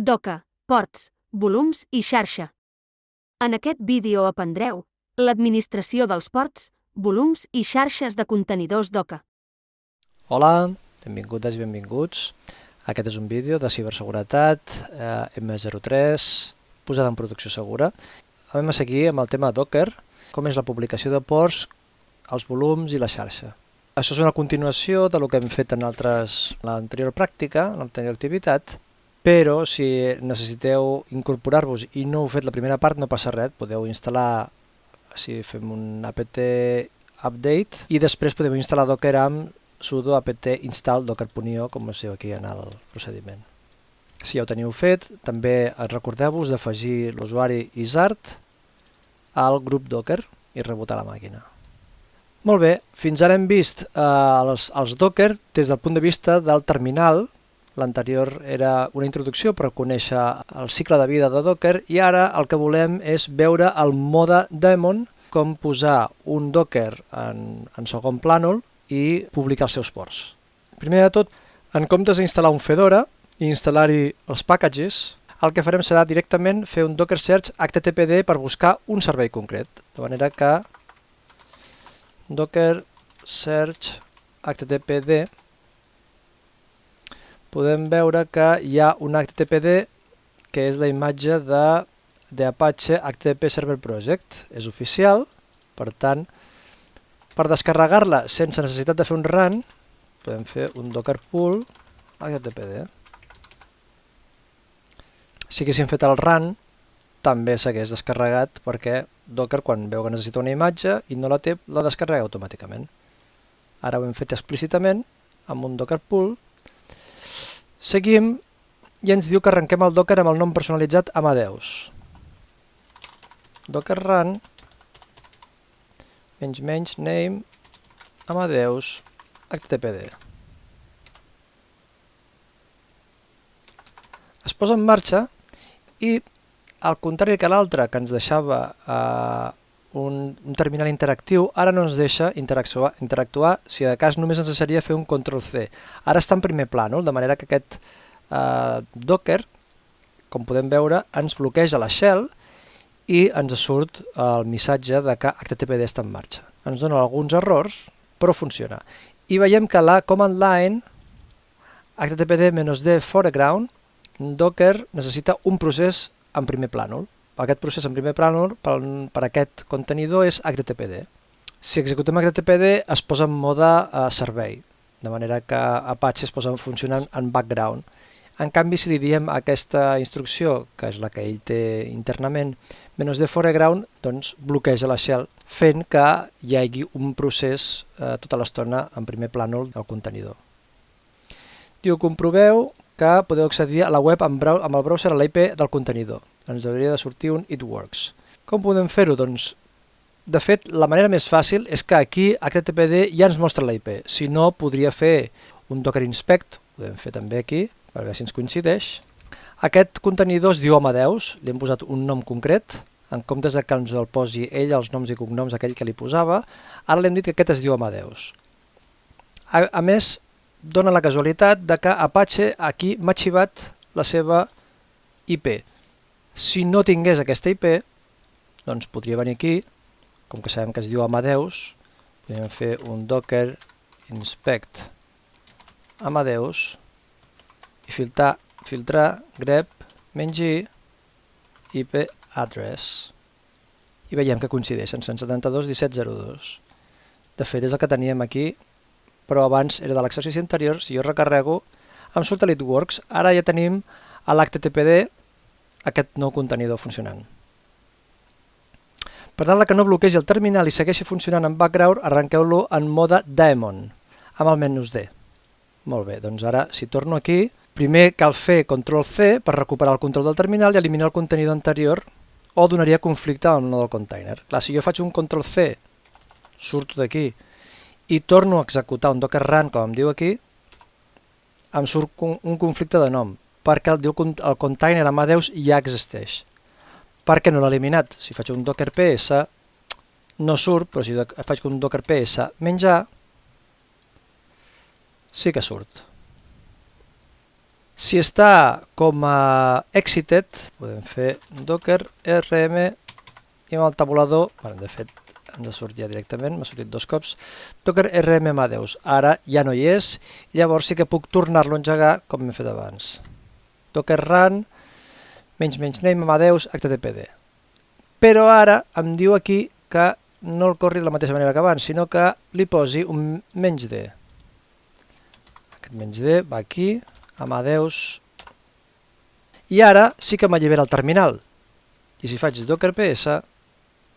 Docker, ports, volums i xarxa. En aquest vídeo aprendreu l'administració dels ports, volums i xarxes de contenidors Docker. Hola, benvingudes i benvinguts. Aquest és un vídeo de ciberseguretat M03 posada en producció segura. Anem a seguir amb el tema Docker, com és la publicació de ports, els volums i la xarxa. Això és una continuació del que hem fet en l'anterior pràctica, en l'anterior activitat, però si necessiteu incorporar-vos i no heu fet la primera part no passa res, podeu instal·lar, si fem un apt update i després podeu instal·lar Docker amb sudo apt install docker.io, com us diu aquí en el procediment. Si ja ho teniu fet, també recordeu-vos d'afegir l'usuari Isart al grup Docker i rebotar la màquina. Molt bé, fins ara hem vist els Docker des del punt de vista del terminal. L'anterior era una introducció per conèixer el cicle de vida de Docker i ara el que volem és veure el mode daemon, com posar un Docker en segon plànol i publicar els seus ports. Primer de tot, en comptes d'instal·lar un Fedora i instal·lar-hi els packages, el que farem serà directament fer un Docker search httpd per buscar un servei concret. De manera que Docker search httpd podem veure que hi ha un httpd que és la imatge d'Apache HTTP Server Project. És oficial, per tant, per descarregar-la sense necessitat de fer un run, podem fer un docker pull httpd. Si haguéssim fet el run, també s'hagués descarregat perquè Docker, quan veu que necessita una imatge i no la té, la descarrega automàticament. Ara ho hem fet explícitament amb un docker pull. Seguim i ens diu que arrenquem el Docker amb el nom personalitzat Amadeus. Docker run --name Amadeus httpd. Es posa en marxa i, al contrari que l'altre, que ens deixava un terminal interactiu, ara no ens deixa interactuar, si de cas només ens deixaria fer un Ctrl+C. Ara està en primer plànol, de manera que aquest Docker, com podem veure, ens bloqueja la shell i ens surt el missatge de que HTTPD està en marxa. Ens dona alguns errors, però funciona. I veiem que la command line httpd-d foreground, Docker necessita un procés en primer plànol. Aquest procés en primer plànol per aquest contenidor és HTTPD. Si executem HTTPD es posa en mode servei, de manera que Apache es posa funcionant en background. En canvi, si li diem aquesta instrucció, que és la que ell té internament, -d foreground, doncs bloqueja la shell, fent que hi hagi un procés tota l'estona en primer plànol del contenidor. Diu, comproveu que podeu accedir a la web amb el browser a la IP del contenidor. Ens hauria de sortir un It Works. Com podem fer-ho? Doncs, de fet, la manera més fàcil és que aquí HTTPD ja ens mostra la IP. Si no, podria fer un Docker Inspect, podem fer també aquí, per veure si ens coincideix. Aquest contenidor es diu Amadeus, li hem posat un nom concret, en comptes que ens el posi ell, els noms i cognoms, aquell que li posava, ara li hem dit que aquest es diu Amadeus. A més, dona la casualitat de que Apache aquí m'ha arxivat la seva IP. Si no tingués aquesta IP, doncs podria venir aquí, com que sabem que es diu Amadeus, podem fer un docker inspect Amadeus i filtrar grep -i IP address. I veiem que coincideixen, 172.17.02. De fet, és el que teníem aquí, però abans era de l'exercici anterior. Si jo recarrego, em surt l'It Works. Ara ja tenim a l'HTTPD aquest nou contenidor funcionant. Per tal que no bloquegi el terminal i segueixi funcionant en background, arrenqueu-lo en mode daemon, amb el -d. Molt bé, doncs ara, si torno aquí, primer cal fer Ctrl+C per recuperar el control del terminal i eliminar el contenidor anterior, o donaria conflicte amb el nom del container. Clar, si jo faig un Ctrl+C, surto d'aquí i torno a executar un Docker run, com em diu aquí, em surt un conflicte de nom, perquè el container Amadeus ja existeix. Per què no l'ha eliminat? Si faig un docker ps no surt, però si faig un docker ps -a sí que surt. Si està com a exited, podem fer docker rm i amb el tabulador, de fet hem de sortir ja directament, m'ha sortit 2 cops, docker rm Amadeus, ara ja no hi és, llavors sí que puc tornar-lo a engegar com hem fet abans. Docker run, name Amadeus httpd. Però ara em diu aquí que no el corri de la mateixa manera que abans, sinó que li posi un -d. Aquest -d va aquí, Amadeus, i ara sí que m'allibera el terminal. I si faig docker ps,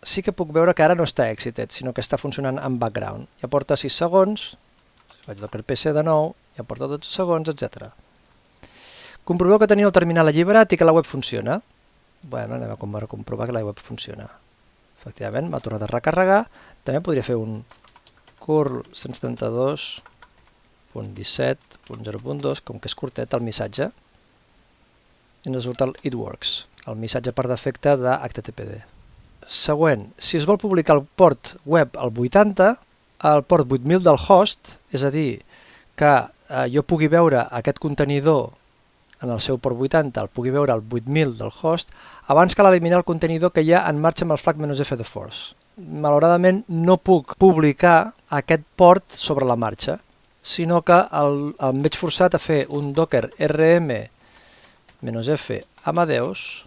sí que puc veure que ara no està exited, sinó que està funcionant en background. Ja porta 6 segons, si faig docker ps de nou, ja porta 12 segons, etc. Comproveu que teniu el terminal alliberat i que la web funciona. Bueno, anem a comprovar que la web funciona. Efectivament, m'ha tornat a recarregar. També podria fer un curl 172.17.0.2, com que és curtet el missatge, i ens surt el it works, el missatge per defecte de HTTPD. Següent, si es vol publicar el port web al 80, el port 8000 del host, és a dir, que jo pugui veure aquest contenidor en el seu port 80, el pugui veure al 8000 del host, abans cal eliminar el contenidor que hi ha en marxa amb el flag -f de force. Malauradament no puc publicar aquest port sobre la marxa, sinó que em veig forçat a fer un docker rm-f Amadeus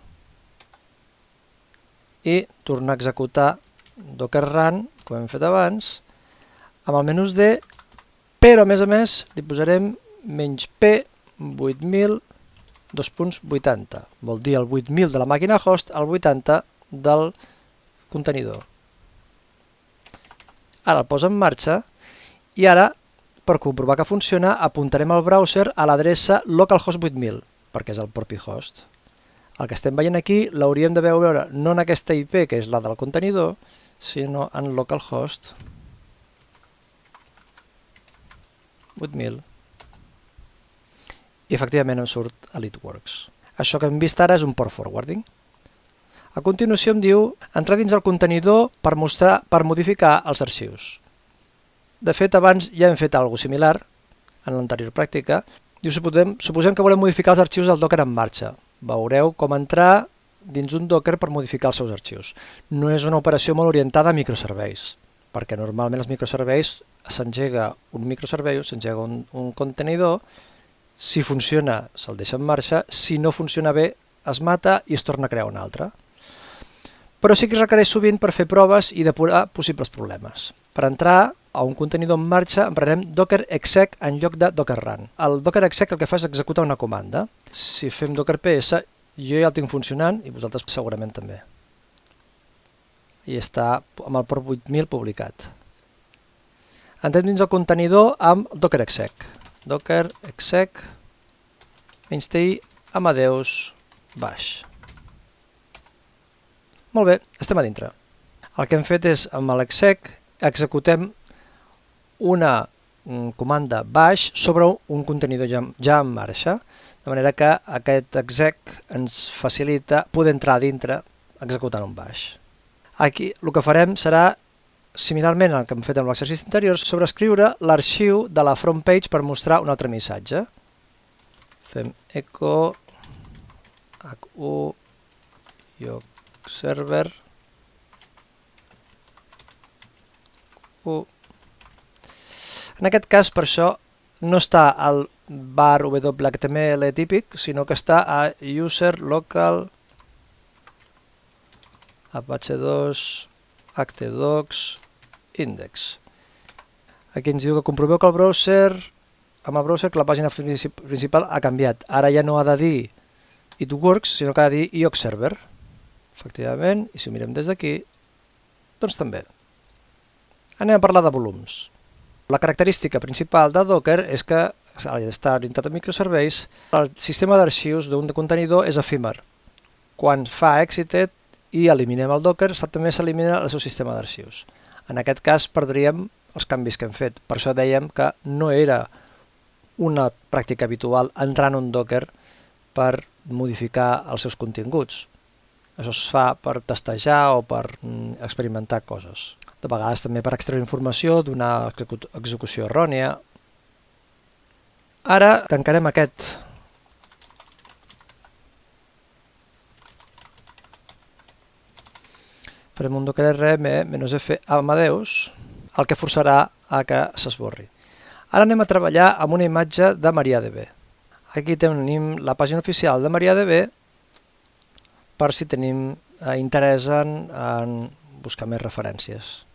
i tornar a executar docker run, com hem fet abans, amb el -d, però a més li posarem -p 8000 2.80, vol dir el 8000 de la màquina host al 80 del contenidor. Ara el posa en marxa i ara, per comprovar que funciona, apuntarem el browser a l'adreça localhost 8000, perquè és el propi host. El que estem veient aquí l'hauríem de veure no en aquesta IP, que és la del contenidor, sinó en localhost 8000. I efectivament em surt a l'itworks. Això que hem vist ara és un port forwarding. A continuació em diu entrar dins el contenidor per modificar els arxius. De fet, abans ja hem fet alguna similar en l'anterior pràctica. Suposem que volem modificar els arxius del Docker en marxa. Veureu com entrar dins un Docker per modificar els seus arxius. No és una operació molt orientada a microserveis, perquè normalment els microserveis s'engega un microservei, s'engega un contenidor. Si funciona, se'l deixa en marxa. Si no funciona bé, es mata i es torna a crear un altre. Però sí que es requereix sovint per fer proves i depurar possibles problemes. Per entrar a un contenidor en marxa emprarem docker exec en lloc de docker run. El docker exec el que fa és executar una comanda. Si fem docker ps, jo ja el tinc funcionant i vosaltres segurament també. I està amb el port 8000 publicat. Entrem dins el contenidor amb docker exec. Docker exec -t Amadeus bash. Molt bé, estem a dintre. El que hem fet és, amb l'exec, executem una comanda bash sobre un contenidor ja en marxa, de manera que aquest exec ens facilita poder entrar a dintre executant un bash. Aquí el que farem serà, similarment al que hem fet amb l'exercici anterior, sobreescriure l'arxiu de la front page per mostrar un altre missatge. Fem echo hu lloc server u. En aquest cas, per això, no està al var whtml típic, sinó que està a user local apache2 htdocs index. Aquí ens diu que comproveu que amb el browser que la pàgina principal ha canviat. Ara ja no ha de dir it works, sinó que ha de dir lloc server. Efectivament, i si ho mirem des d'aquí, doncs també. Anem a parlar de volums. La característica principal de Docker és que, al estar orientat a microserveis, el sistema d'arxius d'un contenidor és efímer. Quan fa exited i eliminem el Docker, també s'elimina el seu sistema d'arxius. En aquest cas perdríem els canvis que hem fet. Per això dèiem que no era una pràctica habitual entrar en un Docker per modificar els seus continguts. Això es fa per testejar o per experimentar coses. De vegades també per extreure informació d'una execució errònia. Ara tancarem aquest farem un docker rm-f Amadeus, el que forçarà a que s'esborri. Ara anem a treballar amb una imatge de MariaDB. Aquí tenim la pàgina oficial de MariaDB per si tenim interès en buscar més referències.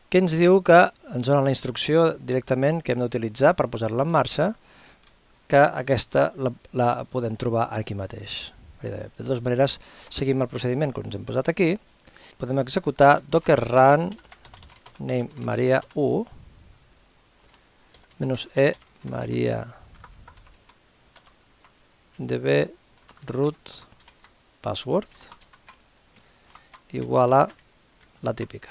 Que ens diu que ens dona la instrucció directament que hem d'utilitzar per posar-la en marxa, que aquesta la podem trobar aquí mateix. De totes maneres, seguim el procediment que ens hem posat aquí. Podem executar docker run name maria1 -e maria db root password igual a la típica.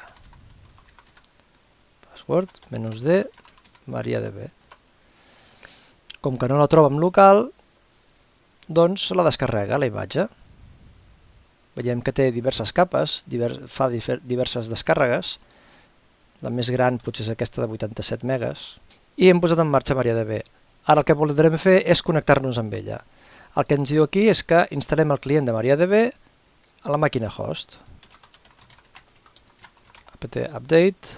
Password -d mariadb. Com que no la troba en local, doncs la descarrega, la imatge. Veiem que té diverses capes, fa diverses descàrregues. La més gran potser és aquesta de 87 megas. I hem posat en marxa MariaDB. Ara el que voldrem fer és connectar-nos amb ella. El que ens diu aquí és que instal·lem el client de MariaDB a la màquina host. apt update.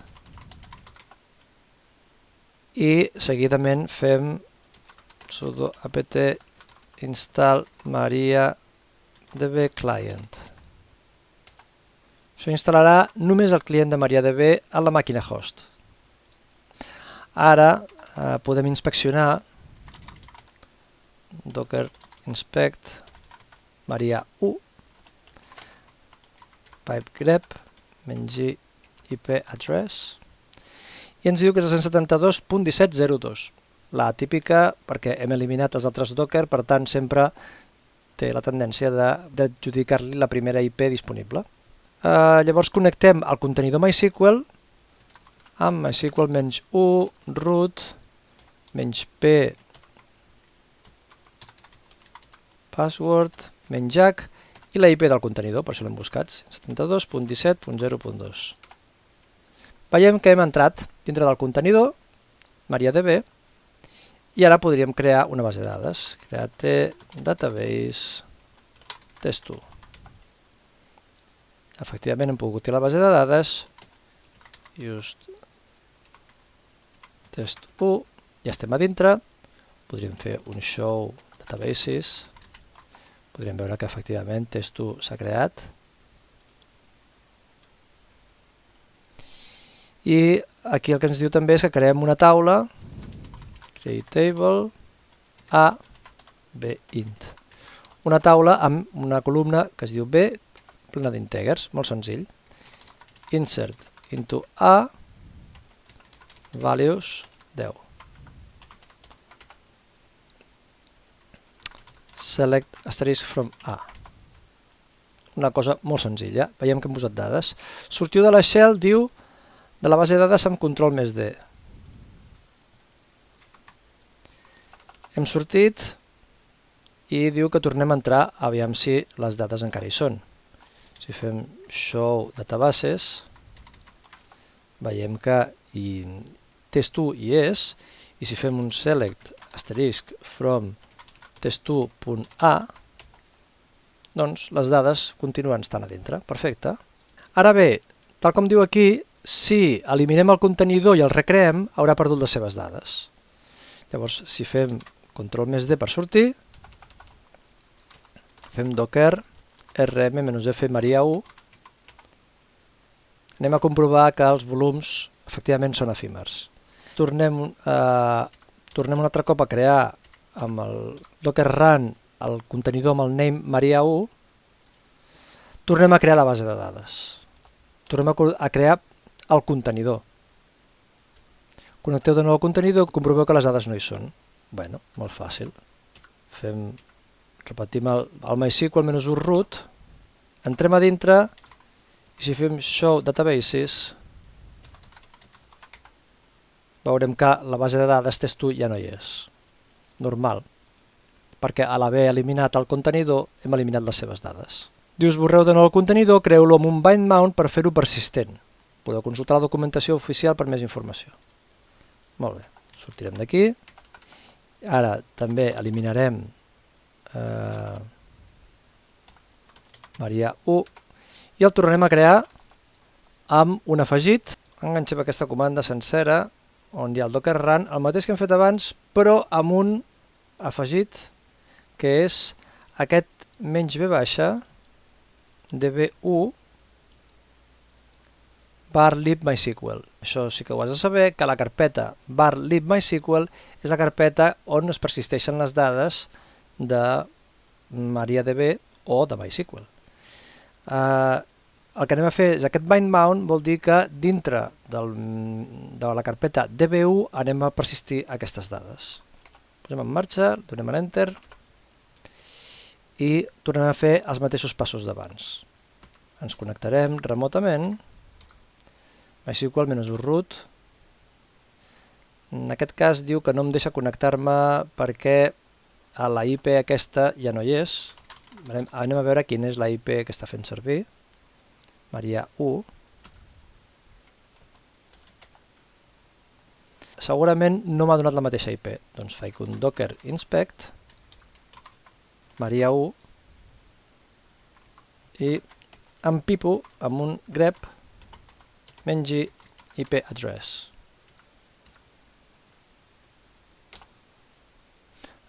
I seguidament fem sudo apt install mariadb client. Això instal·larà només el client de MariaDB a la màquina host. Ara podem inspeccionar docker inspect maria1 pipe grep -g IP address i ens diu que és el 172.17.02. La típica perquè hem eliminat els altres docker, per tant sempre té la tendència d'adjudicar-li la primera IP disponible. Llavors connectem el contenidor MySQL amb MySQL-1 root -p password -jack i la IP del contenidor, per això l'hem buscat, 172.17.0.2. Veiem que hem entrat dintre del contenidor MariaDB i ara podríem crear una base de dades. Create database test1. Efectivament hem pogut tirar la base de dades, just test1, ja estem a dintre, podríem fer un show databases, podríem veure que efectivament test1 s'ha creat. I aquí el que ens diu també és que creem una taula, create table, a b int. Una taula amb una columna que es diu b, plena d'íntegers, molt senzill. Insert into a, values 10. Select asterisk from a. Una cosa molt senzilla, veiem que hem posat dades. Sortiu de la shell, diu, de la base de dades amb control+d. Hem sortit i diu que tornem a entrar, aviam si les dades encara hi són. Si fem show databases, veiem que test1 hi és, i si fem un select asterisk from test2.a, doncs les dades continuen estant a dintre. Perfecte. Ara bé, tal com diu aquí, si eliminem el contenidor i el recreem, haurà perdut les seves dades. Llavors, si fem Ctrl+D per sortir, fem docker rm-f maria1, anem a comprovar que els volums efectivament són efímers. Tornem un altre cop a crear amb el docker run el contenidor amb el name maria1, tornem a crear la base de dades. Tornem a crear el contenidor. Connecteu de nou al contenidor i comproveu que les dades no hi són. Bueno, molt fàcil. Repetim el MySQL-1 root, entrem a dintre i si fem show databases veurem que la base de dades test1 ja no hi és. Normal, perquè a l'haver eliminat el contenidor hem eliminat les seves dades. Diu, esborreu de nou el contenidor, creu-lo amb un bind mount per fer-ho persistent. Podeu consultar la documentació oficial per més informació. Molt bé, sortirem d'aquí. Ara també eliminarem Maria1 i el tornarem a crear amb un afegit. Enganxem aquesta comanda sencera on hi ha el docker run, el mateix que hem fet abans, però amb un afegit que és aquest -b baixa db1 var lib MySQL. Això sí que ho has de saber, que la carpeta var lib MySQL és la carpeta on es persisteixen les dades de MariaDB o de MySQL. El que anem a fer és aquest bind mount, vol dir que dintre de la carpeta db1 anem a persistir aquestes dades. Posem en marxa, donem a l'enter i tornem a fer els mateixos passos d'abans. Ens connectarem remotament, MySQL -root. En aquest cas diu que no em deixa connectar-me perquè a la IP aquesta ja no hi és. Anem a veure quina és la IP que està fent servir. Maria1. Segurament no m'ha donat la mateixa IP. Doncs faig un docker inspect Maria1 i empipo amb un grep mengi IP address.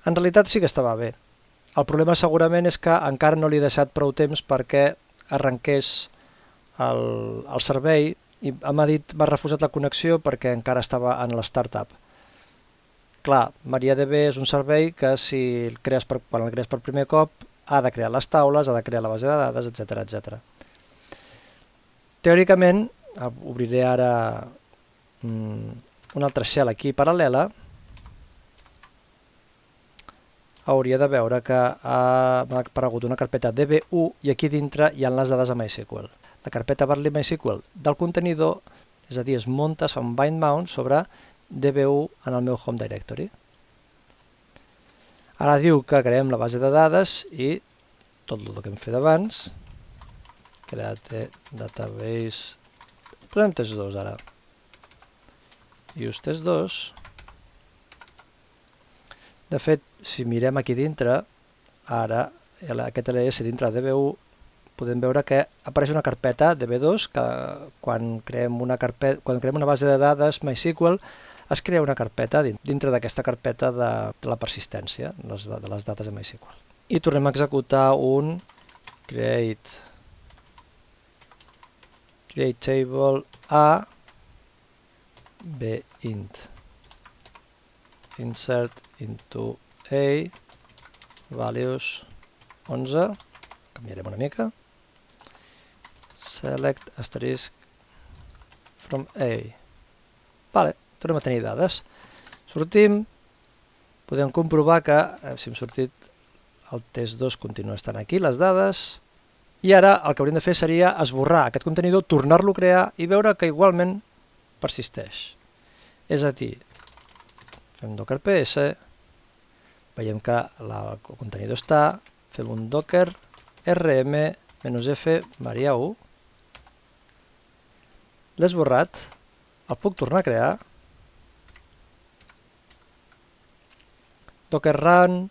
En realitat sí que estava bé. El problema segurament és que encara no li he deixat prou temps perquè arrenqués el servei i m'ha refusat la connexió perquè encara estava en l'startup. Clar, MariaDB és un servei que quan el crees per primer cop ha de crear les taules, ha de crear la base de dades, etc. Teòricament, obriré ara una altra shell aquí paral·lela, hauria de veure que m'ha aparegut una carpeta db1 i aquí dintre hi ha les dades a MySQL. La carpeta var lib MySQL del contenidor, és a dir, es munta, es fa un bind mount sobre db1 en el meu home directory. Ara diu que creem la base de dades i tot el que hem fet abans, create database, posem test2 ara, use test2. De fet, si mirem aquí dintre, ara aquest ls dintre de db1, podem veure que apareix una carpeta db2 que quan creem una base de dades MySQL es crea una carpeta dintre d'aquesta carpeta de la persistència de les dades de MySQL. I tornem a executar un create table a bint insert into a values 11, canviarem una mica, select asterisk from a. Vale, tornem a tenir dades. Sortim, podem comprovar que, si hem sortit, el test2 continua estant aquí, les dades, i ara el que hauríem de fer seria esborrar aquest contenidor, tornar-lo a crear i veure que igualment persisteix. És a dir, fem docker ps, veiem que el contenidor està, fem un docker rm-f maria1, l'he esborrat, el puc tornar a crear, docker run,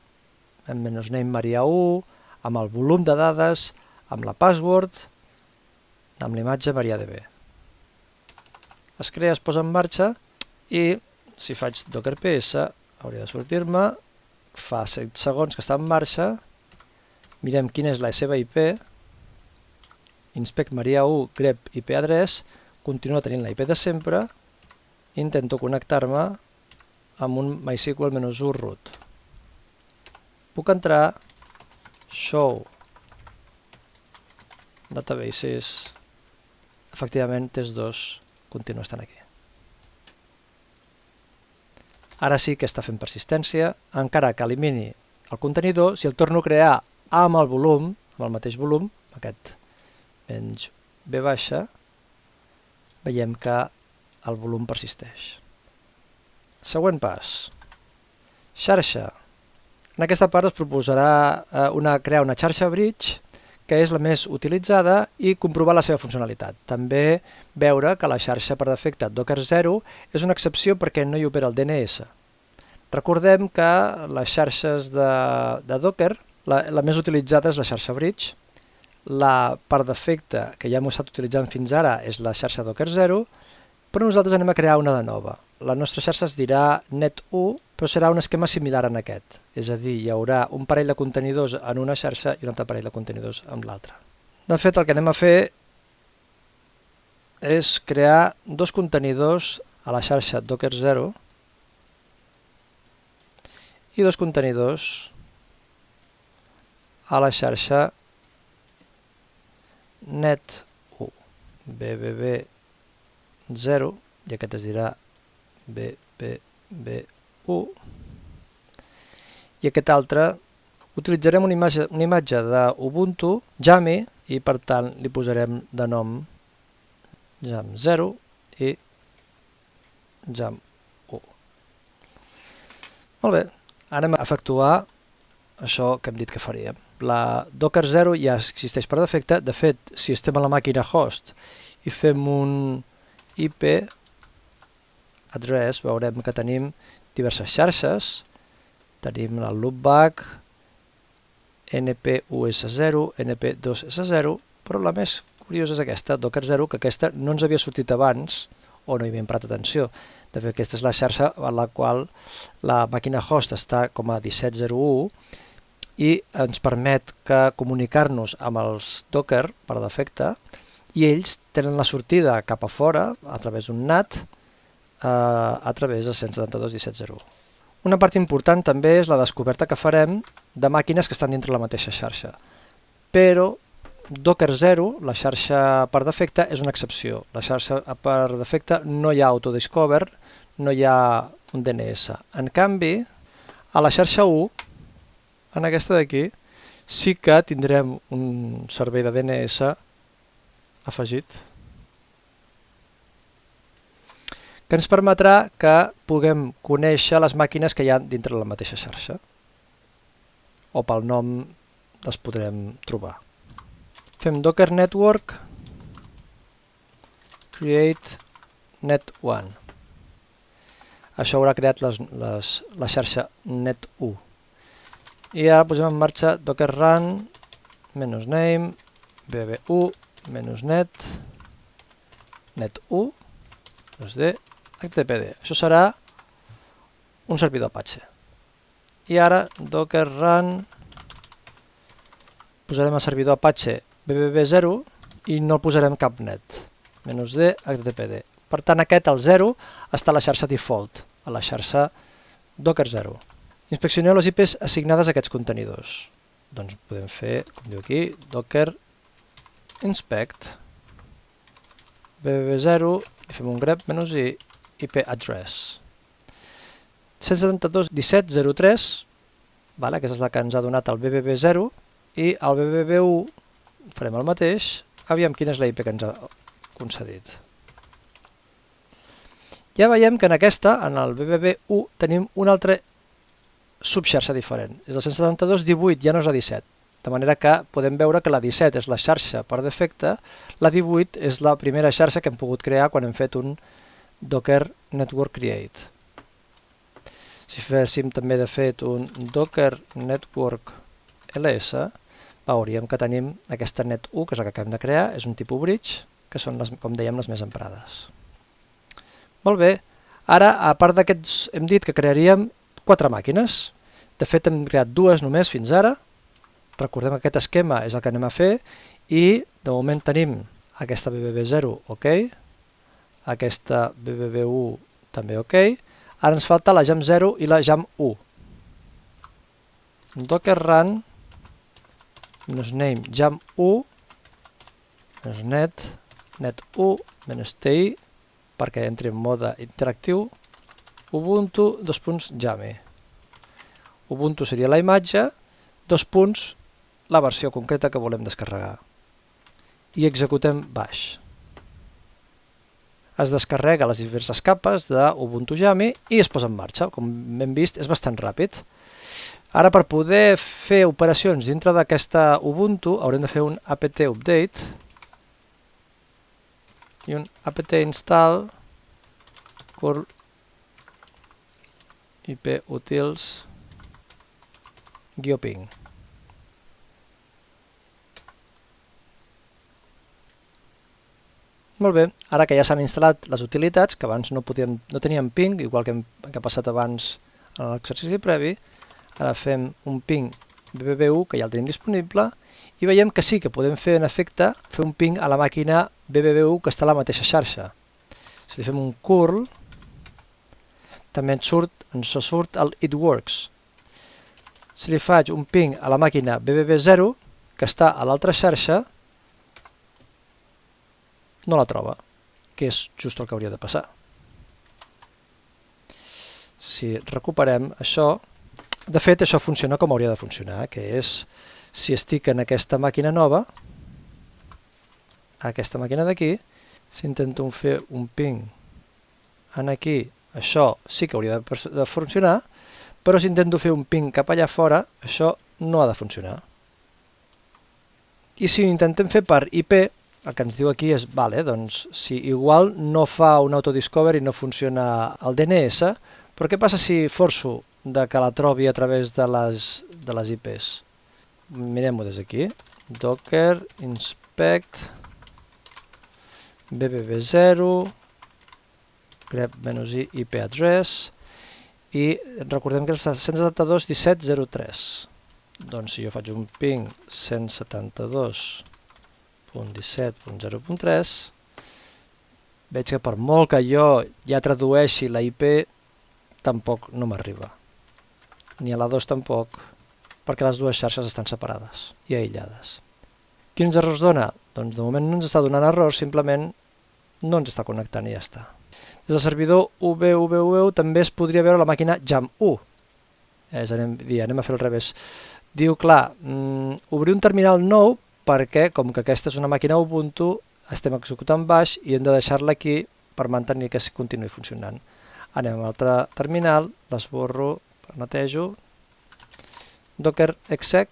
amb -name maria1, amb el volum de dades, amb la password, amb l'imatge MariaDB. Es crea, es posa en marxa i si faig docker ps hauria de sortir-me, fa 7 segons que està en marxa, mirem quina és la seva IP, inspect maria1 grep IP address, continua tenint la IP de sempre, intento connectar-me amb un MySQL -u root. Puc entrar, show databases, efectivament test2 continua estant aquí. Ara sí que està fent persistència, encara que elimini el contenidor, si el torno a crear amb el volum, amb el mateix volum, aquest menys b baixa, veiem que el volum persisteix. Següent pas, xarxa. En aquesta part es proposarà crear una xarxa bridge, que és la més utilitzada, i comprovar la seva funcionalitat. També veure que la xarxa per defecte Docker 0 és una excepció perquè no hi opera el DNS. Recordem que les xarxes de Docker, la més utilitzada és la xarxa bridge. per defecte que ja hem estat utilitzant fins ara és la xarxa Docker 0, però nosaltres anem a crear una de nova. La nostra xarxa es dirà Net1, però serà un esquema similar en aquest. És a dir, hi haurà un parell de contenidors en una xarxa i un altre parell de contenidors en l'altra. De fet, el que anem a fer és crear dos contenidors a la xarxa Docker 0 i dos contenidors a la xarxa Net1, BBB0, i aquest es dirà BBB1, i aquest altre utilitzarem una imatge d'Ubuntu, Yami, i per tant li posarem de nom Yam0 i Yam1. Molt bé, ara anem a efectuar això que hem dit que faríem. La Docker 0 ja existeix per defecte. De fet, si estem a la màquina host i fem un IP address, veurem que tenim diverses xarxes. Tenim el loopback, npus0, np2s0, però la més curiosa és aquesta, Docker 0, que aquesta no ens havia sortit abans o no hi havíem parat atenció. De fet, aquesta és la xarxa en la qual la màquina host està com a 17.01 i ens permet comunicar-nos amb els Docker per defecte i ells tenen la sortida cap a fora a través d'un NAT a través de 172.17.01. Una part important també és la descoberta que farem de màquines que estan dintre la mateixa xarxa. Però Docker 0, la xarxa per defecte, és una excepció. La xarxa per defecte no hi ha autodiscover, no hi ha un DNS. En canvi, a la xarxa 1, en aquesta d'aquí, sí que tindrem un servei de DNS afegit, que ens permetrà que puguem conèixer les màquines que hi ha dintre la mateixa xarxa, o pel nom les podrem trobar. Fem Docker Network create net1. Això haurà creat la xarxa net1. I ara posem en marxa Docker run -name bb1 -net1 -d HTTPD. Això serà un servidor Apache. I ara Docker run, posarem el servidor Apache BBB0 i no el posarem cap net, -d HTTPD. Per tant, aquest, el 0, està a la xarxa default, a la xarxa Docker 0. Inspeccioneu les IPs assignades a aquests contenidors. Doncs podem fer, com diu aquí, Docker inspect BBB0 i fem un grep -i IP address 172.17.03, aquesta és la que ens ha donat el BBB0, i el BBB1 farem el mateix. Aviam quina és la IP que ens ha concedit. Ja veiem que en aquesta, en el BBB1, tenim una altra subxarxa diferent. És la 172.18, ja no és la 17. De manera que podem veure que la 17 és la xarxa per defecte, la 18 és la primera xarxa que hem pogut crear quan hem fet un Docker Network Create. Si féssim també de fet un Docker Network ls, veuríem que tenim aquesta net1, que és la que acabem de crear, és un tipus bridge, que són, com dèiem, les més emprades. Molt bé, ara, a part d'aquests, hem dit que crearíem 4 màquines. De fet, hem creat 2 només fins ara. Recordem que aquest esquema és el que anem a fer i de moment tenim aquesta BBB0 ok, aquesta BBB1 també ok. Ara ens falta la Yam0 i la Yam1. Docker run -name Yam1 -net1 -ti perquè entri en mode interactiu Ubuntu :Yami. Ubuntu seria la imatge, la versió concreta que volem descarregar. I executem bash. Es descarrega les diverses capes d'Ubuntu Yami i es posa en marxa. Com hem vist, és bastant ràpid. Ara, per poder fer operacions dintre d'aquesta Ubuntu, haurem de fer un apt update i un apt install curl iputils -ping. Molt bé, ara que ja s'han instal·lat les utilitats, que abans no teníem ping, igual que ha passat abans en l'exercici previ, ara fem un ping BBB1, que ja el tenim disponible, i veiem que sí que podem fer, en efecte, fer un ping a la màquina BBB1 que està a la mateixa xarxa. Si li fem un curl, també ens surt el it works. Si li faig un ping a la màquina BBB0, que està a l'altra xarxa, no la troba, que és just el que hauria de passar. Si recuperem això, de fet això funciona com hauria de funcionar, que és, si estic en aquesta màquina nova, aquesta màquina d'aquí, si intento fer un ping en aquí, això sí que hauria de funcionar, però si intento fer un ping cap allà fora, això no ha de funcionar. I si ho intentem fer per IP, el que ens diu aquí és, vale, doncs, si igual no fa un autodiscover i no funciona el DNS, però què passa si forço de que la trobi a través de les IPs? Mirem-ho des d'aquí. Docker inspect BBB0 grep-i IP address i recordem que és 172.17.03. Doncs si jo faig un ping 172.17.0.3, veig que per molt que jo ja tradueixi la IP, tampoc no m'arriba. Ni a la 2 tampoc, perquè les dues xarxes estan separades i aïllades. Quins errors dona? Doncs de moment no ens està donant errors, simplement no ens està connectant i ja està. Des del servidor UBUBU també es podria veure la màquina JAM1. Anem a fer al revés. Diu, clar, obrir un terminal nou perquè, com que aquesta és una màquina Ubuntu, estem executant baix i hem de deixar-la aquí per mantenir que continuï funcionant. Anem a un altre terminal, l'esborro, netejo, docker exec,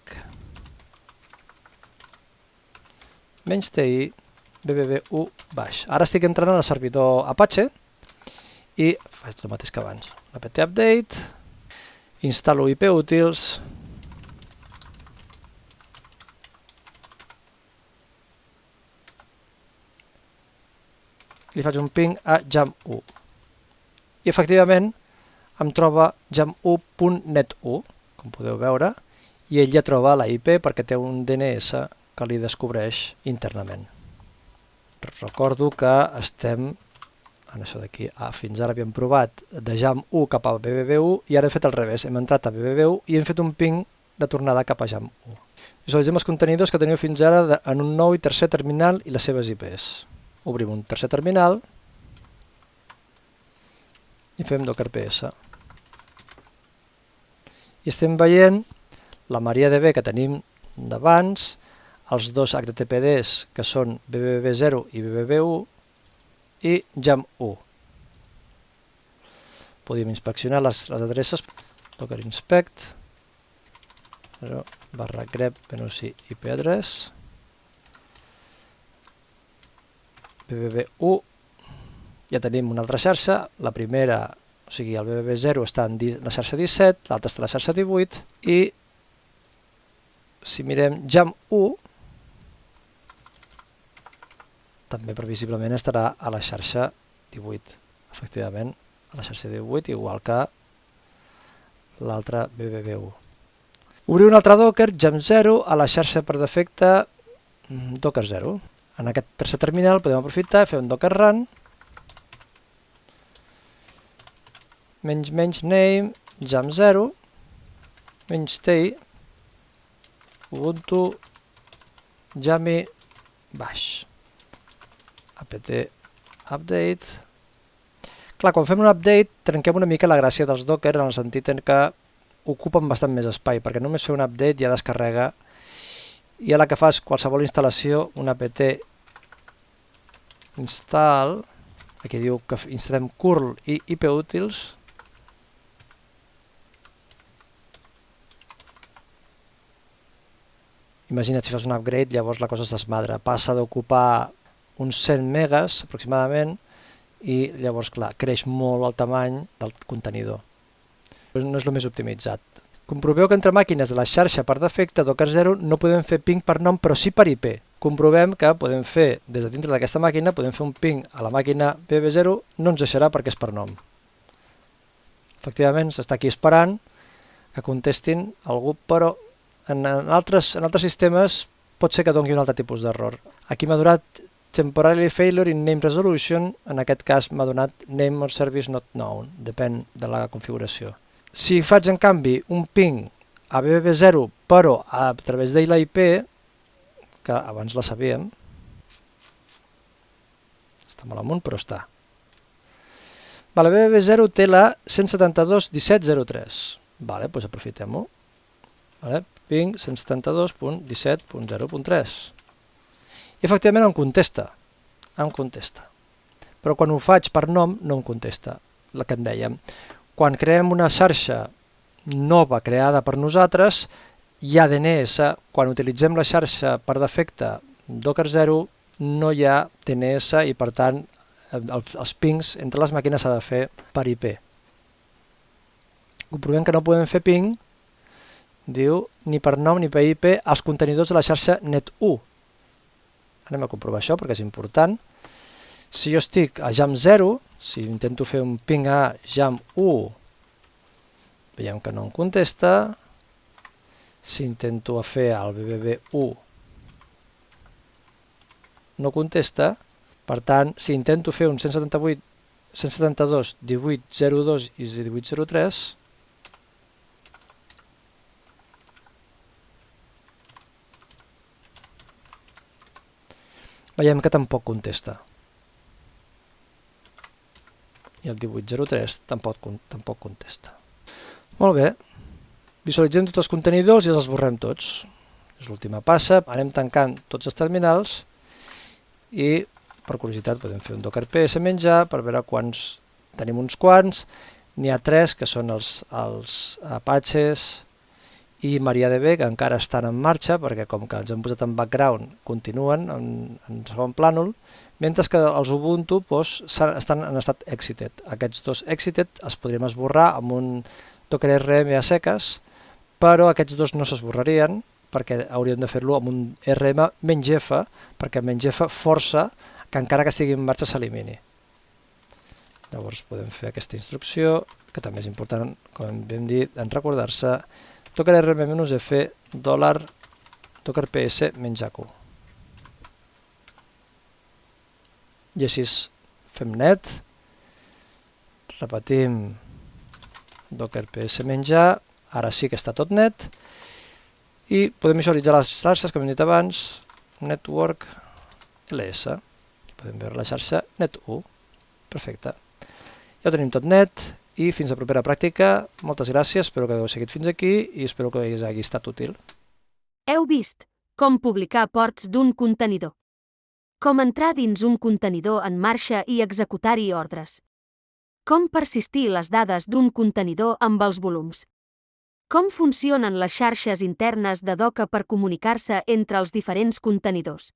-ti, BBB1 baix. Ara estic entrant al servidor Apache i faig el mateix que abans. Apt update, instal·lo IP útils, li faig un ping a jam1 i efectivament em troba jam1.net1, com podeu veure, i ell ja troba la IP perquè té un DNS que li descobreix internament. Recordo que estem en això d'aquí. Fins ara havíem provat de jam1 cap a BBB1 i ara hem fet al revés. Hem entrat a BBB1 i hem fet un ping de tornada cap a jam1. Visualitzem els contenidors que teniu fins ara en un nou i tercer terminal i les seves IPs. Obrim un tercer terminal i fem docker ps. I estem veient la MariaDB que tenim d'abans, els dos HTTPDs que són BBB0 i BBB1 i jam1. Podem inspeccionar les adreces, docker inspect, /grep-i IP address, BBB1, ja tenim una altra xarxa, la primera, o sigui el BBB0 està en la xarxa 17, l'altra està a la xarxa 18 i si mirem jam1, també previsiblement estarà a la xarxa 18, efectivament, a la xarxa 18, igual que l'altre BBB1. Obrir un altre Docker, jam0, a la xarxa per defecte Docker 0. En aquest tercer terminal podem aprofitar, fer un Docker run, -name, jam0, -ti, Ubuntu, jami, baix. Apt update. Clar, quan fem un update trenquem una mica la gràcia dels Docker en el sentit que ocupen bastant més espai, perquè només fer un update ja descarrega i a la que fas qualsevol instal·lació, un apt install, aquí diu que instal·lem curl i IP útils, imagina't si fas un upgrade, llavors la cosa es desmadra, passa d'ocupar uns 100 megas aproximadament i llavors, clar, creix molt el tamany del contenidor. No és el més optimitzat. Comproveu que entre màquines de la xarxa per defecte Docker 0 no podem fer ping per nom, però sí per IP. comprovem que podem fer, des de dintre d'aquesta màquina, podem fer un ping a la màquina BB0, no ens deixarà perquè és per nom. Efectivament, s'està aquí esperant que contestin algú, però en altres sistemes pot ser que doni un altre tipus d'error. Aquí m'ha donat temporary failure in name resolution, en aquest cas m'ha donat name or service not known, depèn de la configuració. Si faig en canvi un ping a BB0 però a través de la IP, que abans la sabíem, està molt amunt però està. Vale, BB0 té la 172.17.03. Vale, doncs aprofitem-ho. Vale, ping 172.17.0.3. I efectivament em contesta. Però quan ho faig per nom no em contesta, la que en dèiem. Quan creem una xarxa nova creada per nosaltres, hi ha DNS. Quan utilitzem la xarxa per defecte Docker 0, no hi ha DNS i per tant els pings entre les màquines s'ha de fer per IP. Comprovem que no podem fer ping, diu, ni per nom ni per IP als contenidors de la xarxa net1. Anem a comprovar això perquè és important. Si jo estic a jam0, si intento fer un ping a jam1, veiem que no em contesta. Si intento fer el BBB1, no contesta. Per tant, si intento fer un 172.18.02 i 18.03, veiem que tampoc contesta. I el 18.03 tampoc contesta. Molt bé. Visualitzem tots els contenidors i els esborrem tots. És l'última passa. Anem tancant tots els terminals i, per curiositat, podem fer un docker ps menjar per veure quants. Tenim uns quants. N'hi ha 3 que són els Apaches i MariaDB, que encara estan en marxa perquè com que els hem posat en background continuen en segon plànol, mentre que els Ubuntu estan en estat exited. Aquests dos exited els podríem esborrar amb un docker rm a seques, però aquests dos no s'esborrarien perquè hauríem de fer-lo amb un rm-f, perquè -f força que encara que estigui en marxa s'elimini. Llavors podem fer aquesta instrucció, que també és important, com vam dir, en recordar-se, docker rm-f $docker ps -q. I així fem net, repetim docker ps menjar, ara sí que està tot net, i podem visualitzar les xarxes, com hem dit abans, network ls. Podem veure la xarxa net1. Perfecte. Ja ho tenim tot net i fins a propera pràctica. Moltes gràcies, espero que hagueu seguit fins aquí i espero que us hagi estat útil. Heu vist com publicar ports d'un contenidor. Com entrar dins un contenidor en marxa i executar-hi ordres. Com persistir les dades d'un contenidor amb els volums. Com funcionen les xarxes internes de Docker per comunicar-se entre els diferents contenidors.